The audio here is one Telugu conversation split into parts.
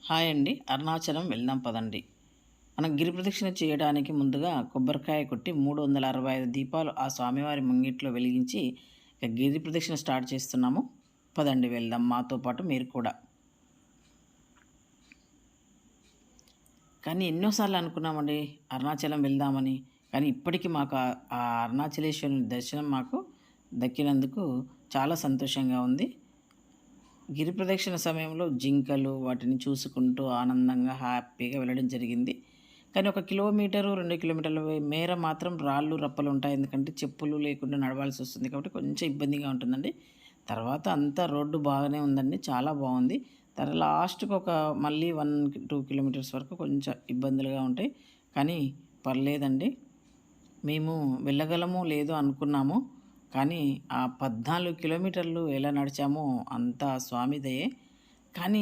హాయ్ అండి. అరుణాచలం వెళ్దాం పదండి. మనం గిరి ప్రదక్షిణ చేయడానికి ముందుగా కొబ్బరికాయ కొట్టి 365 దీపాలు ఆ స్వామివారి ముంగిట్లో వెలిగించి ఇక గిరి ప్రదక్షిణ స్టార్ట్ చేస్తున్నాము. పదండి వెళ్దాం మాతో పాటు మీరు కూడా. కానీ ఎన్నోసార్లు అనుకున్నామండి అరుణాచలం వెళ్దామని. కానీ ఇప్పటికి మాకు ఆ అరుణాచలేశ్వరుని దర్శనం మాకు దక్కినందుకు చాలా సంతోషంగా ఉంది. గిరి ప్రదక్షిణ సమయంలో జింకలు వాటిని చూసుకుంటూ ఆనందంగా హ్యాపీగా వెళ్ళడం జరిగింది. కానీ ఒక కిలోమీటరు 2 కిలోమీటర్ల మేర మాత్రం రాళ్ళు రప్పలు ఉంటాయి. ఎందుకంటే చెప్పులు లేకుండా నడవాల్సి వస్తుంది కాబట్టి కొంచెం ఇబ్బందిగా ఉంటుందండి. తర్వాత అంతా రోడ్డు బాగానే ఉందండి, చాలా బాగుంది. లాస్ట్కి ఒక మళ్ళీ 1-2 కిలోమీటర్స్ వరకు కొంచెం ఇబ్బందులుగా ఉంటాయి. కానీ పర్లేదండి, మేము వెళ్ళగలమో లేదో అనుకున్నాము. కానీ ఆ 14 కిలోమీటర్లు ఎలా నడిచామో అంతా స్వామి దయే. కానీ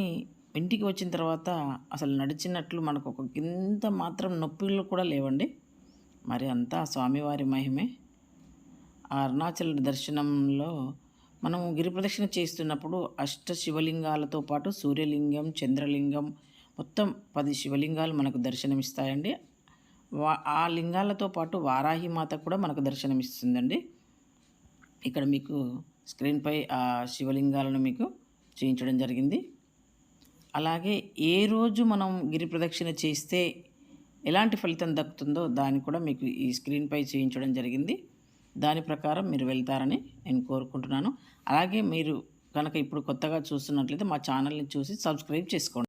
ఇంటికి వచ్చిన తర్వాత అసలు నడిచినట్లు మనకు ఒక ఇంత మాత్రం నొప్పులు కూడా లేవండి. మరి అంతా స్వామివారి మహిమే. ఆ అరుణాచల్ దర్శనంలో మనం గిరి ప్రదక్షిణ చేస్తున్నప్పుడు అష్ట శివలింగాలతో పాటు సూర్యలింగం, చంద్రలింగం మొత్తం 10 శివలింగాలు మనకు దర్శనమిస్తాయండి. ఆ లింగాలతో పాటు వారాహిమాత కూడా మనకు దర్శనమిస్తుందండి. ఇక్కడ మీకు స్క్రీన్పై ఆ శివలింగాలను మీకు చూయించడం జరిగింది. అలాగే ఏ రోజు మనం గిరి ప్రదక్షిణ చేస్తే ఎలాంటి ఫలితం దక్కుతుందో దాన్ని కూడా మీకు ఈ స్క్రీన్పై చూయించడం జరిగింది. దాని ప్రకారం మీరు వెళ్తారని నేను కోరుకుంటున్నాను. అలాగే మీరు కనుక ఇప్పుడు కొత్తగా చూస్తున్నట్లయితే మా ఛానల్ని చూసి సబ్స్క్రైబ్ చేసుకోండి.